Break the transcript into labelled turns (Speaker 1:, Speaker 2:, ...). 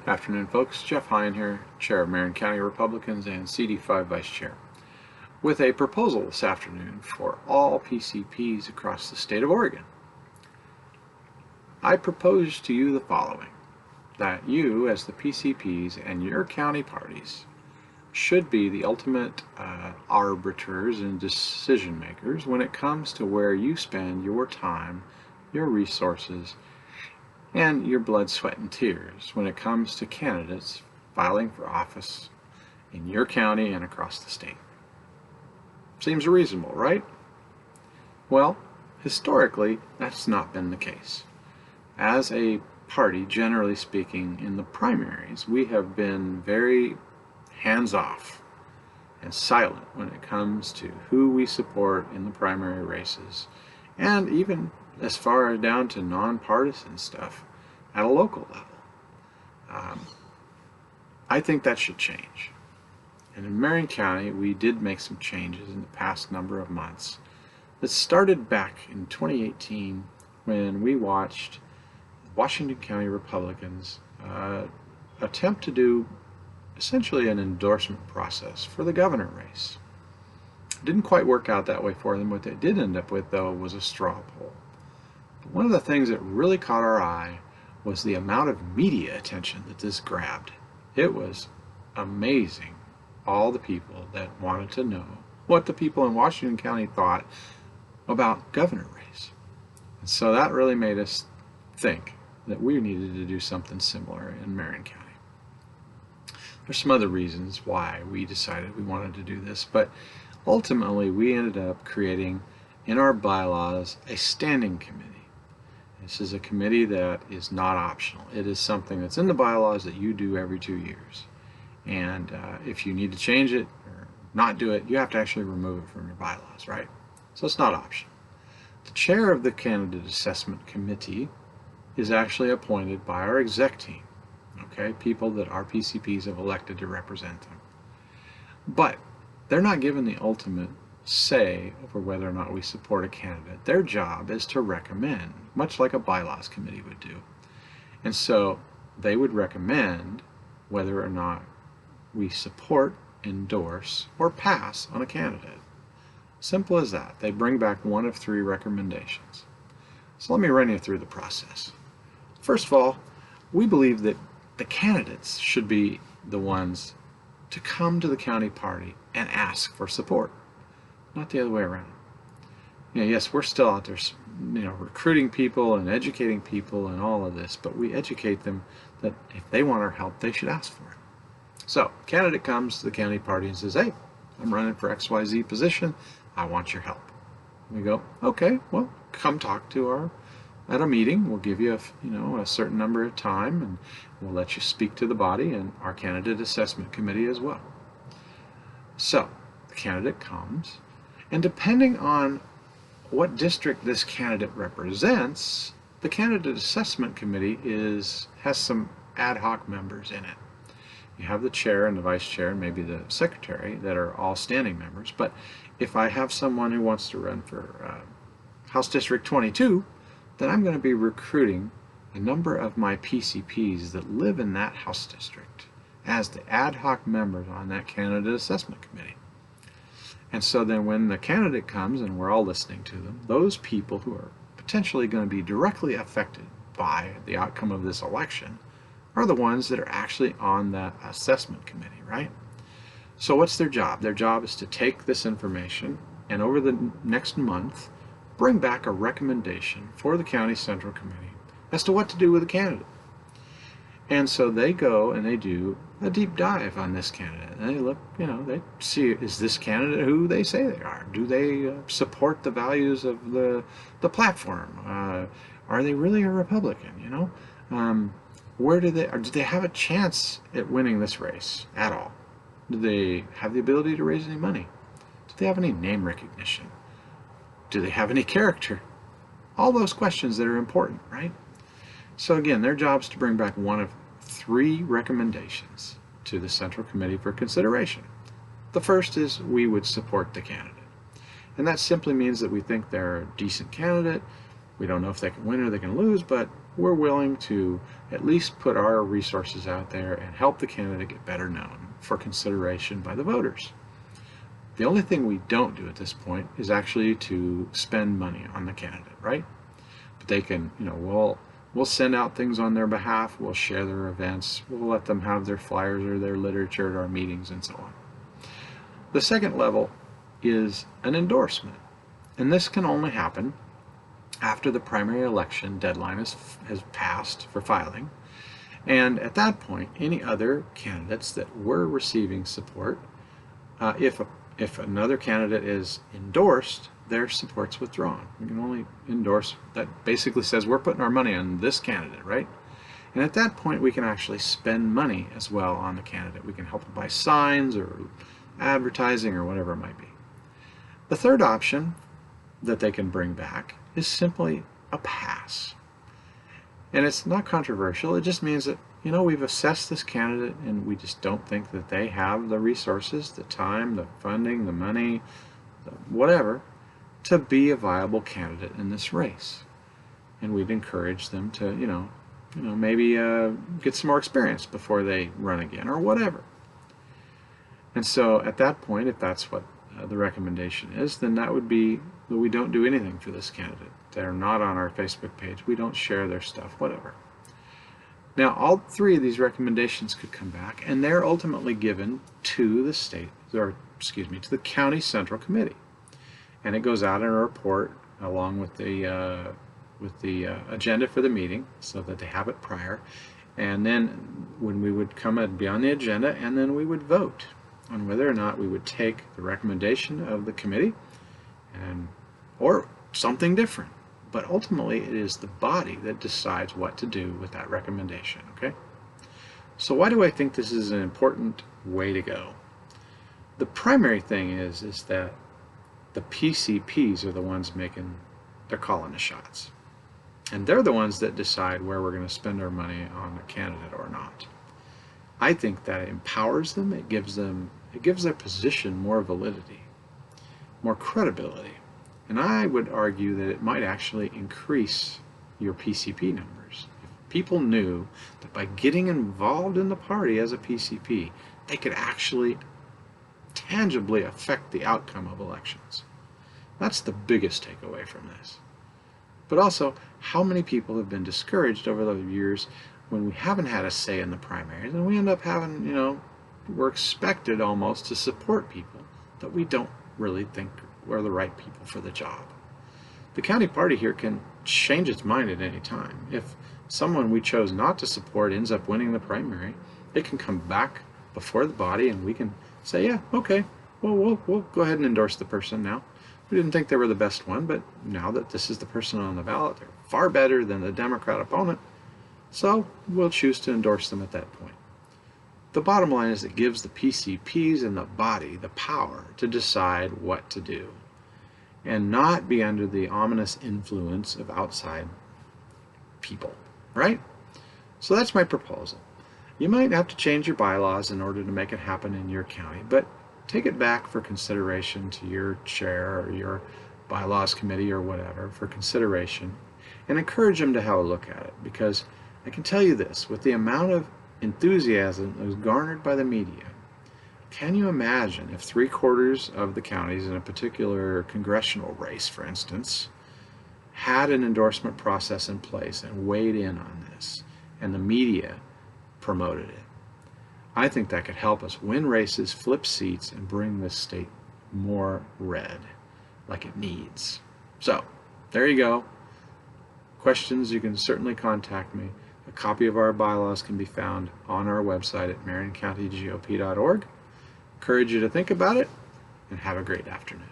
Speaker 1: Afternoon, folks. Jeff Hine here, Chair of Marion County Republicans and CD5 Vice Chair, with a proposal this afternoon for all PCPs across the state of Oregon. I propose to you the following: that you, as the PCPs and your county parties, should be the ultimate arbiters and decision makers when it comes to where you spend your time, your resources, and your blood, sweat, and tears when it comes to candidates filing for office in your county and across the state. Seems reasonable, right? Well, historically, that's not been the case. As a party, generally speaking, in the primaries, we have been very hands-off and silent when it comes to who we support in the primary races, and even as far down to nonpartisan stuff at a local level. I think that should change. And in Marion County, we did make some changes in the past number of months that started back in 2018 when we watched Washington County Republicans attempt to do essentially an endorsement process for the governor race. It didn't quite work out that way for them. What they did end up with, though, was a straw poll. But one of the things that really caught our eye was the amount of media attention that this grabbed. It was amazing, all the people that wanted to know what the people in Washington County thought about governor race. And so that really made us think that we needed to do something similar in Marion County. There's some other reasons why we decided we wanted to do this, but ultimately we ended up creating in our bylaws a standing committee. This is a committee that is not optional. It is something that's in the bylaws that you do every 2 years. And if you need to change it or not do it, you have to actually remove it from your bylaws, right? So it's not optional. The chair of the Candidate Assessment Committee is actually appointed by our exec team, okay? People that our PCPs have elected to represent them. But they're not given the ultimate say over whether or not we support a candidate. Their job is to recommend, much like a bylaws committee would do. And so they would recommend whether or not we support, endorse, or pass on a candidate. Simple as that. They bring back one of 3 recommendations. So let me run you through the process. First of all, we believe that the candidates should be the ones to come to the county party and ask for support, not the other way around. Yes, we're still out there, recruiting people and educating people and all of this, but we educate them that if they want our help, they should ask for it. So, candidate comes to the county party and says, "Hey, I'm running for XYZ position. I want your help." We go, "Okay, well, come talk to at a meeting. We'll give you a certain number of time, and we'll let you speak to the body and our candidate assessment committee as well." So the candidate comes, and depending on what district this candidate represents, the candidate assessment committee has some ad hoc members in it. You have the chair and the vice chair and maybe the secretary that are all standing members. But if I have someone who wants to run for House District 22, then I'm going to be recruiting a number of my PCPs that live in that House district as the ad hoc members on that candidate assessment committee. And so then when the candidate comes and we're all listening to them, those people who are potentially going to be directly affected by the outcome of this election are the ones that are actually on that assessment committee, right? So what's their job? Their job is to take this information and over the next month bring back a recommendation for the county central committee as to what to do with the candidate. And so they go and they do a deep dive on this candidate. And they look, they see, is this candidate who they say they are? Do they support the values of the platform? Are they really a Republican, do they have a chance at winning this race at all? Do they have the ability to raise any money? Do they have any name recognition? Do they have any character? All those questions that are important, right? So again, their job is to bring back one of 3 recommendations to the Central Committee for consideration. The first is we would support the candidate. And that simply means that we think they're a decent candidate. We don't know if they can win or they can lose, but we're willing to at least put our resources out there and help the candidate get better known for consideration by the voters. The only thing we don't do at this point is actually to spend money on the candidate, right? But they can, we'll send out things on their behalf, we'll share their events, we'll let them have their flyers or their literature at our meetings and so on. The second level is an endorsement, and this can only happen after the primary election deadline has passed for filing, and at that point any other candidates that were receiving support, if another candidate is endorsed, their support's withdrawn. We can only endorse, that basically says we're putting our money on this candidate, right? And at that point we can actually spend money as well on the candidate. We can help them buy signs or advertising or whatever it might be. The third option that they can bring back is simply a pass. And it's not controversial. It just means that, we've assessed this candidate and we just don't think that they have the resources, the time, the funding, the money, whatever, to be a viable candidate in this race. And we'd encourage them to, maybe get some more experience before they run again or whatever. And so at that point, if that's what the recommendation is, then that would be that we don't do anything for this candidate. They're not on our Facebook page. We don't share their stuff, whatever. Now, all three of these recommendations could come back, and they're ultimately given to the to the county central committee, and it goes out in a report along with the agenda for the meeting, so that they have it prior. And then when we would come and be on the agenda, and then we would vote on whether or not we would take the recommendation of the committee or something different. But ultimately it is the body that decides what to do with that recommendation, okay? So why do I think this is an important way to go? The primary thing is that the PCPs are the ones they're calling the shots. And they're the ones that decide where we're going to spend our money on a candidate or not. I think that it empowers them, it gives their position more validity, more credibility. And I would argue that it might actually increase your PCP numbers. If people knew that by getting involved in the party as a PCP, they could actually tangibly affect the outcome of elections. That's the biggest takeaway from this. But also, how many people have been discouraged over the years when we haven't had a say in the primaries, and we end up having, we're expected almost to support people that we don't really think are the right people for the job. The county party here can change its mind at any time. If someone we chose not to support ends up winning the primary, it can come back before the body and we can say, yeah, okay, well, we'll go ahead and endorse the person now. We didn't think they were the best one, but now that this is the person on the ballot, they're far better than the Democrat opponent, so we'll choose to endorse them at that point. The bottom line is it gives the PCPs and the body the power to decide what to do and not be under the ominous influence of outside people, right? So that's my proposal. You might have to change your bylaws in order to make it happen in your county, but take it back for consideration to your chair or your bylaws committee or whatever for consideration, and encourage them to have a look at it, because I can tell you this, with the amount of enthusiasm that was garnered by the media, can you imagine if 3/4 of the counties in a particular congressional race, for instance, had an endorsement process in place and weighed in on this, and the media promoted it? I think that could help us win races, flip seats, and bring this state more red, like it needs. So, there you go. Questions, you can certainly contact me. A copy of our bylaws can be found on our website at MarionCountyGOP.org. Encourage you to think about it, and have a great afternoon.